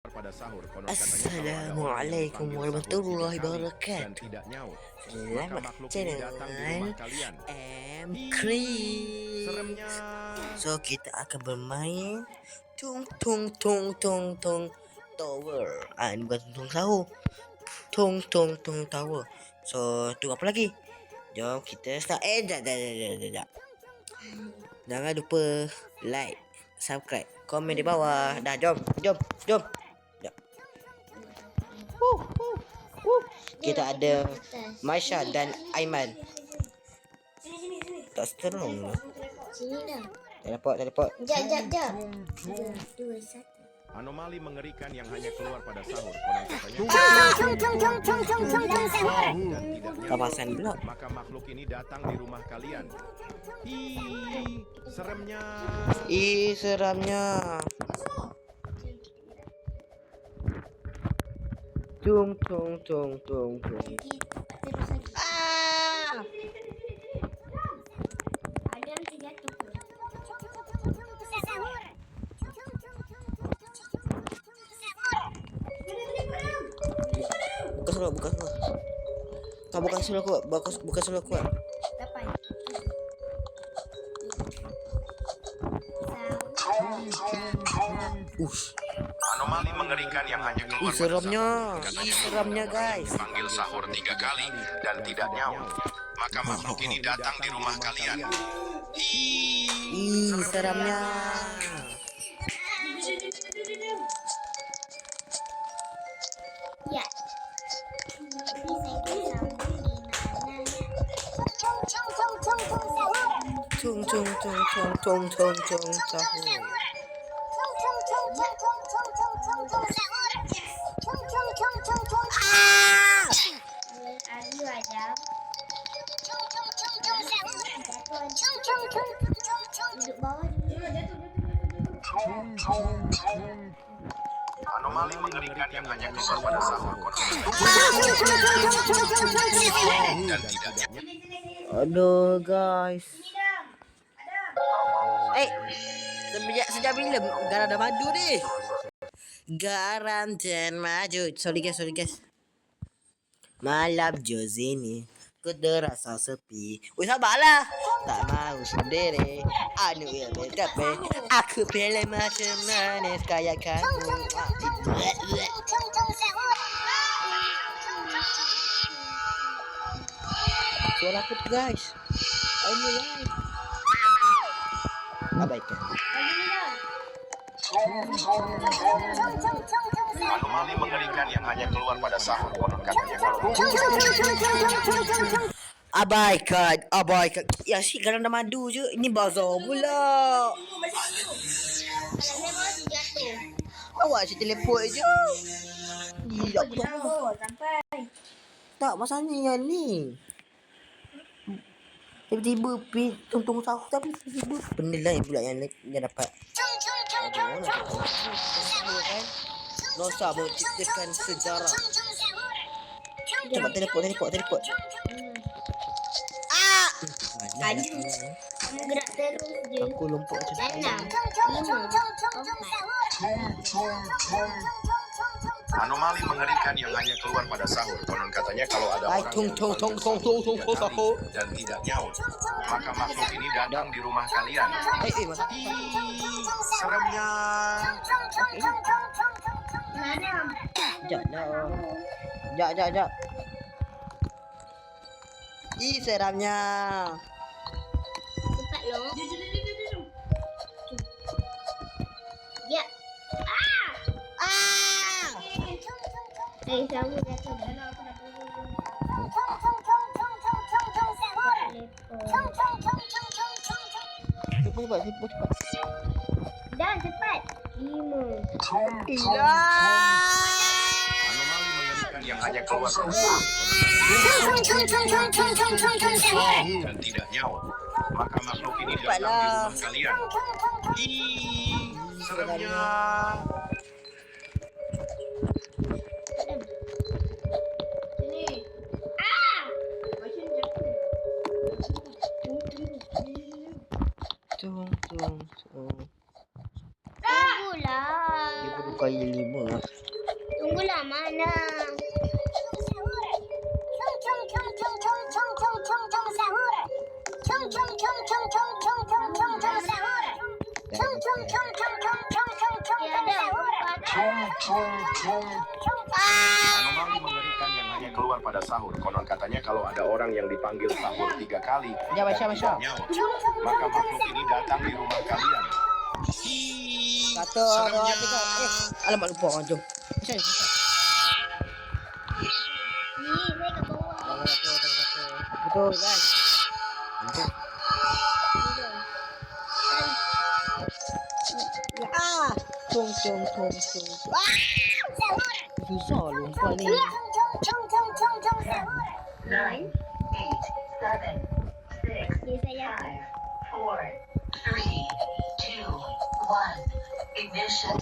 Assalamualaikum warahmatullahi wabarakatuh. Selamat dengan Chris. So kita akan bermain tung tung tung tung tung tower. Ini bukan tung sahur. Tung tung tung tower. So tunggu apa lagi? Jom kita start. Dah. Jangan lupa like, subscribe, komen di bawah. Dah, jom. Kita ada Maisha dan Aiman. Tak seterong. Sini dah. Teleport. Jap. 3, 2, 1. Anomali mengerikan yang hanya keluar pada sahur. Konon katanya Kawasan blok. maka makhluk ini datang di rumah kalian. Seremnya. Seramnya. Tung. Ada yang terjatuh. Buka semua. Kau bukan semua kuat. Bukan semua kuat. 8. Anomali mengerikan yang hanya keluar pada Seramnya. sahur. Seramnya guys. Panggil sahur 3 kali dan tidak nyaut, maka makhluk ini datang di rumah kalian. Seramnya. Ya. Tung sahur. Duduk bawah. Anomali mengerikan yang hanya keluar pada sahur. Dan tidak nyaut. Aduh guys. Sejak bila garam dah madu ni? Garam dan madu. Sorry guys. Malam Jose ni ku terasa sepi. Sabarlah. Tak mahu sendiri. Anu yang tapi aku pilih macam manis kayak kamu. Suara aku guys. Ini live. Abaikan. Anomali mengerikan yang hanya keluar pada sahur. Konon katanya kalau Abaikan. Ya si garam dah madu je. Ini bazar pula. Awak si teleport je. Gila aku tak tahu. Tak masalahnya yang ni. Tiba-tiba tung sahur tapi tiba-tiba benda lain pula yang dapat. Rosa menciptakan sejarah. Cepat teleport. Gerak terus je. Aku lompat macam 6, 5, 4. anomali mengerikan yang hanya keluar pada sahur. Konon katanya kalau ada orang tung sahur dan tidak nyaut, maka makhluk ini datang di rumah kalian. masa. Seremnya. Jap. Seramnya. Cepat loh. Ya. Kamu jatuh dah. Cepat. Dah cepat. 5. Anomali mengerikan yang hanya keluar pada sahur. Dan tidak nyaut, maka makhluk ini datang di rumah kalian. Seremnya. Tung. Tunggulah. Dia perlu kali 5. Tunggulah mana. Anomali mengerikan yang hanya keluar pada sahur. Konon katanya kalau ada orang yang dipanggil sahur 3 kali Ya, dan Masya. tidak nyaut, maka makhluk ini datang di rumah kalian. Satu, dua, tiga. Alamak lupa orang jom. Bisa. Ni saya kat bawah. Betul guys. Ah, tung. Ah, susah lupa ni. 9, 8, 7, 6, Ni saya. 5, 4, 3, 2, 1. Ignition.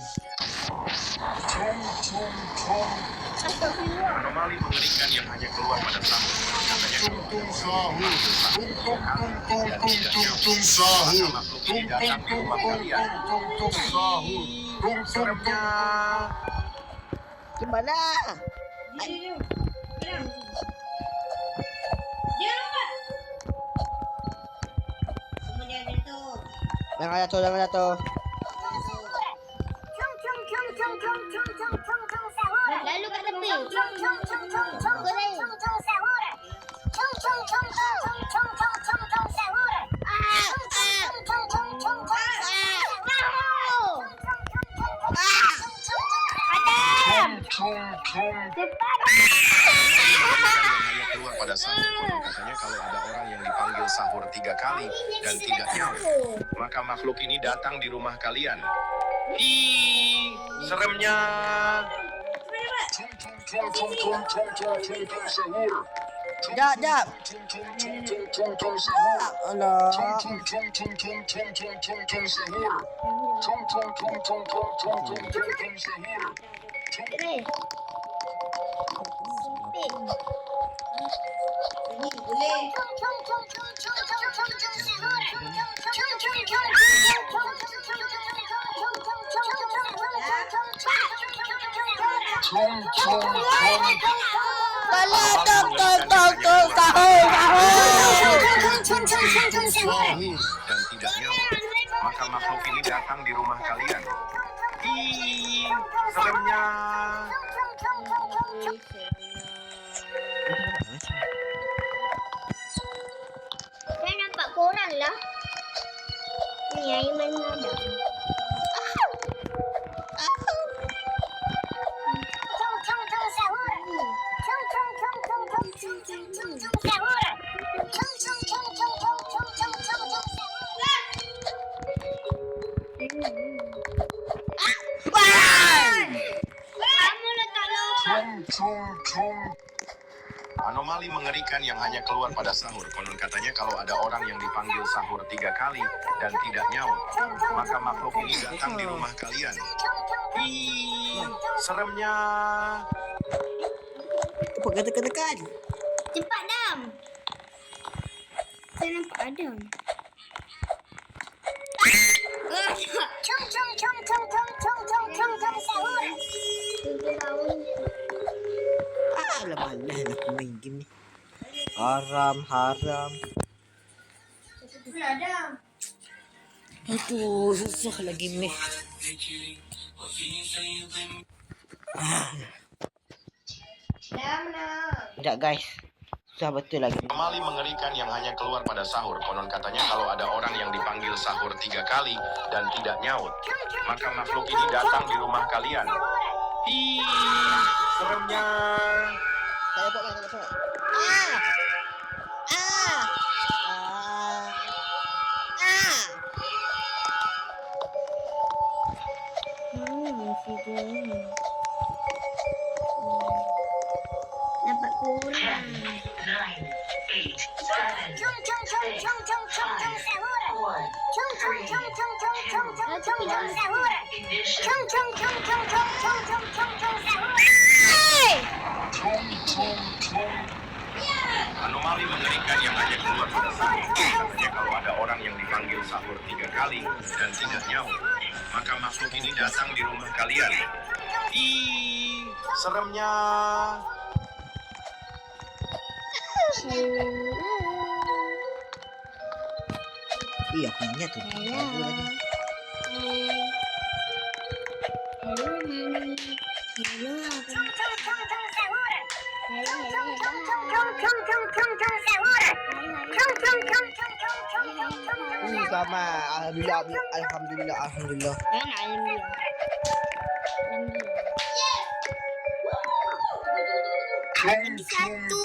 Anomali mengerikan yang hanya keluar pada sahur. Konon katanya kalau ada orang yang dipanggil sahur 3 kali dan tidak nyaut, maka makhluk ini datang di rumah kalian. Seremnya. Gimana? Jangan jatuh. Lalu kat tepi. Hanya keluar pada sahur. Konon katanya kalau ada orang yang dipanggil sahur 3 kali dan tidak nyaut, maka makhluk ini datang di rumah kalian. Ih, seremnya. Jap. Alah. Tong sahur. Dan tidak nyaut, maka makhluk ini datang di rumah kalian. Ih, seremnya. Saya nampak korang lah. Ni Aiman ada. Kamu letak lubang. Anomali mengerikan yang hanya keluar pada sahur. Konon katanya kalau ada orang yang dipanggil sahur 3 kali dan tidak nyaut, maka makhluk ini datang di rumah kalian. Ih, seremnya. Apa kata-katakan? Cepat Dam. Saya nampak Adam. Alah malas nak main game ni. Haram. Aduh, susah lagi ni. Sekejap guys. Susah betul lagi. Anomali mengerikan yang hanya keluar pada sahur. Konon katanya kalau ada orang yang dipanggil sahur 3 kali dan tidak nyaut, maka makhluk ini datang di rumah kalian. Ih, seremnya. Tak dapat. Nampak korang. 9, 8, 7, 6, 5, 4, 3, ignition. Anomali mengerikan yang hanya keluar pada sahur. Katanya kalau ada orang yang dipanggil sahur 3 kali dan tidak nyaut, maka makhluk ini datang di rumah kalian. Ih, seremnya. Iya punya tuh. Lagu lagi. Hello mami. Hello abang. Sama. Alhamdulillah. Alhamdulillah. Mana alhamdulillah. Lagi satu.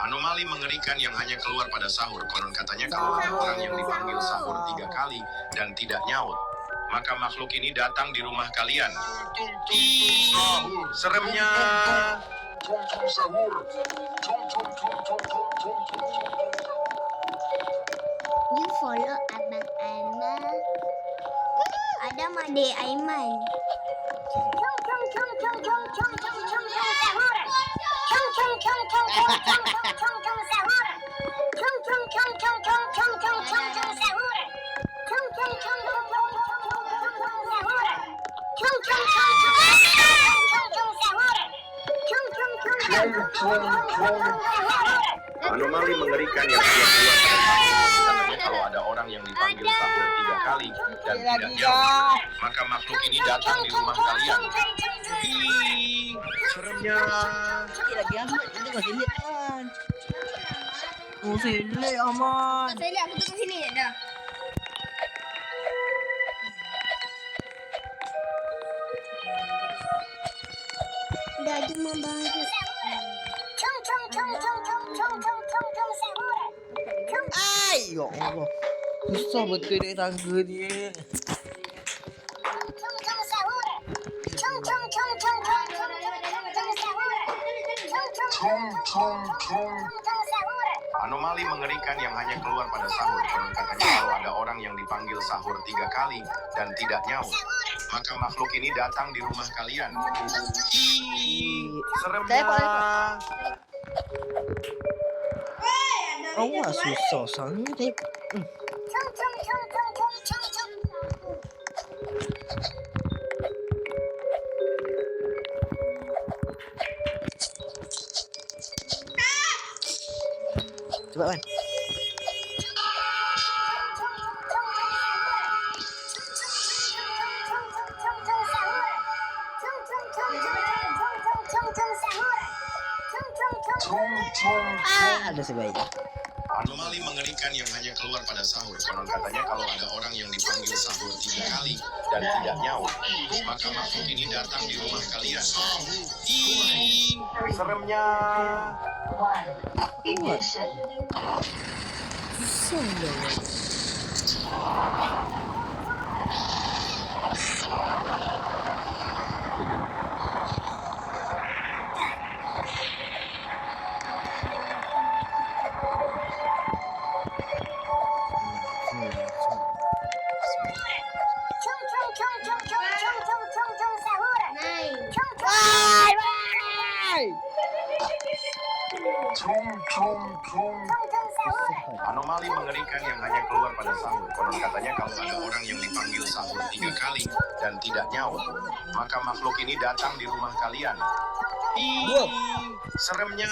Anomali mengerikan yang hanya keluar pada sahur. Konon katanya kalau ada orang yang dipanggil sahur 3 kali dan tidak nyaut, maka makhluk ini datang di rumah kalian. Ih, seremnya. You follow abang Aiman. Ada Made Aiman. Anomali mengerikan yang hanya keluar pada sahur. Katanya kalau ada orang yang dipanggil sahur 3 kali dan tidak nyaut, maka makhluk ini datang di rumah kalian. Ih, seremnya. Lagi aman. Itu masih lihat kan. Oh sele aman. Saya lihat aku tengok sini dah. Dah cuma bangku. Ay, ya Allah. Susah betul naik tangga ni. Anomali mengerikan yang hanya keluar pada sahur. Konon katanya kalau ada orang yang dipanggil sahur 3 kali dan tidak nyaut, maka makhluk ini datang di rumah kalian. Ih, seremnya. Awas susah sangat. Cepat kan. Ada sebaik. Anomali mengerikan yang hanya keluar pada sahur. Konon katanya kalau ada orang yang dipanggil sahur 3 kali dan tidak nyaut, maka makhluk ini datang di rumah kalian. Ih, seremnya. Ignition. Anomali mengerikan yang hanya keluar pada sahur. Konon katanya kalau ada orang yang dipanggil sahur 3 kali dan tidak nyaut, maka makhluk ini datang di rumah kalian. Ih, seremnya.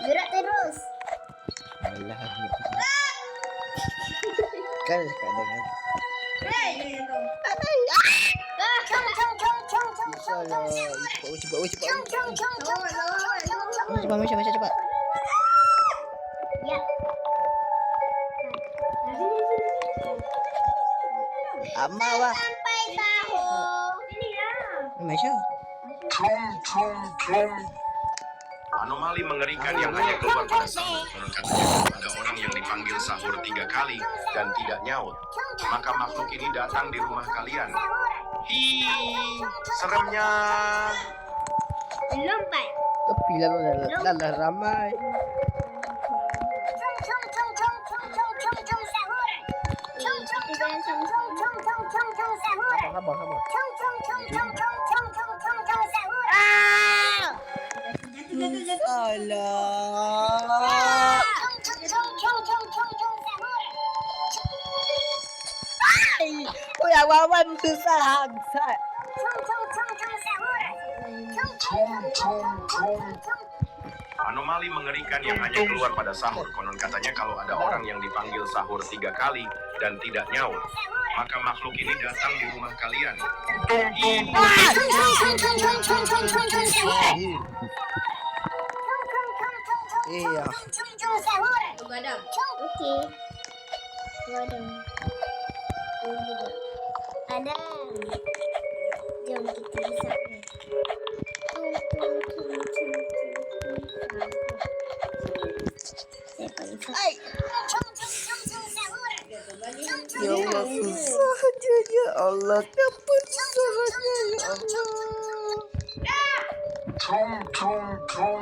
Gerak terus. Alah. Kan sekarang kan. Salah. Cepat. Cepat. Cepat. Ya. Amawa. Sampai sahur. Masya. Anomali mengerikan yang hanya keluar pada sahur. Konon katanya kalau ada orang yang dipanggil sahur 3 kali dan tidak nyaut, maka makhluk ini datang di rumah kalian. Ih, seremnya. Lompat. Tapi lah ramai. Sabar. Alah. Oh ya wawan susah. Anomali mengerikan yang hanya keluar pada sahur. Konon katanya kalau ada orang yang dipanggil sahur 3 kali dan tidak nyaut, maka makhluk ini datang di rumah kalian. Iya. Begadang. Oke. Begadang. Ada. Jom kita bisa. Saya paling suka. Ya Allah susah aja ya Allah. Dapat susahnya ya Allah.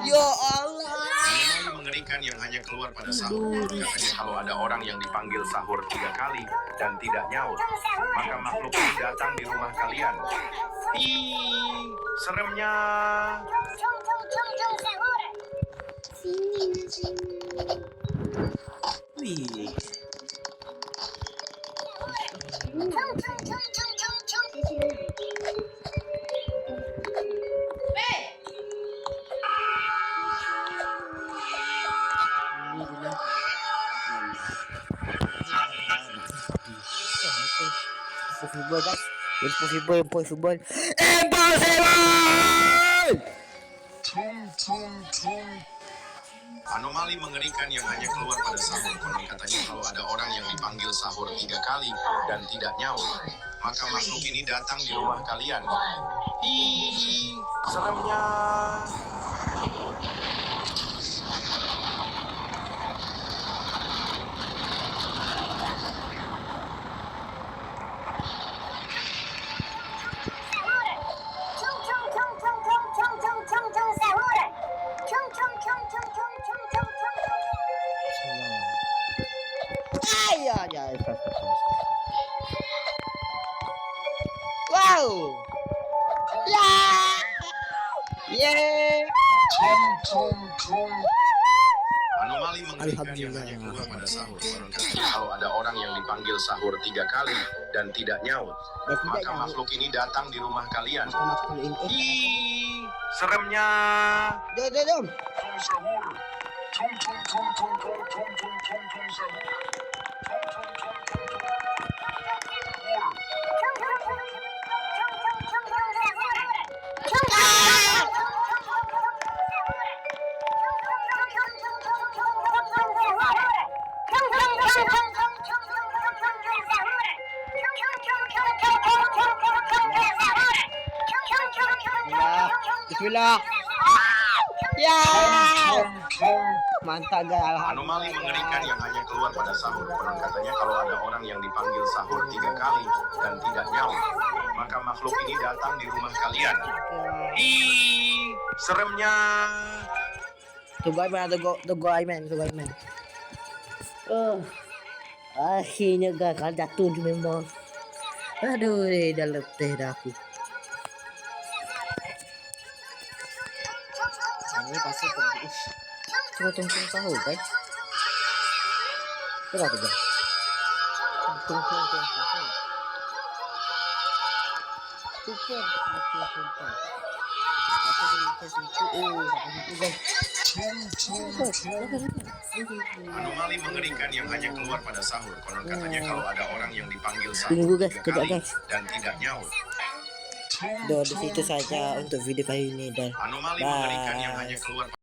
Ya Allah. Anomali mengerikan yang hanya keluar pada sahur. Katanya kalau ada orang yang dipanggil sahur 3 kali dan tidak nyaut, maka makhluk ini datang di rumah kalian. Ih, seremnya. Wih. Impossible guys. Impossible. Anomali mengerikan yang hanya keluar pada sahur. Konon katanya kalau ada orang yang dipanggil sahur 3 kali dan tidak nyaut, maka makhluk ini datang di rumah kalian. Ih, seremnya. Ya. Wow. Ya. Yeah. Anomali mengerikan yang hanya keluar pada sahur. Konon katanya kalau ada orang yang dipanggil sahur 3 kali dan tidak nyaut, maka makhluk ini datang di rumah kalian. Ih, seremnya. Jom. Bismillah. Ya. Mantap guys. Anomali mengerikan yang hanya keluar pada sahur. Konon katanya kalau ada orang yang dipanggil sahur 3 kali dan tidak nyaut, maka makhluk ini datang di rumah kalian. Ih, seremnya. Tunggu Aiman. Akhirnya gagal jatuh memang. Aduh, dah letih dah aku. Ini pasti tembus. Coba tunggu sahur guys. Coba tuh guys. Tunggu sahur. Super. Anomali mengerikan yang hanya keluar pada sahur. Konon katanya kalau ada orang yang dipanggil Tunggu, sahur guys. 3 Kejap, kali guys. dan tidak nyaut, Di situ saja untuk video kali ini dan anomali bye. mengerikan yang hanya keluar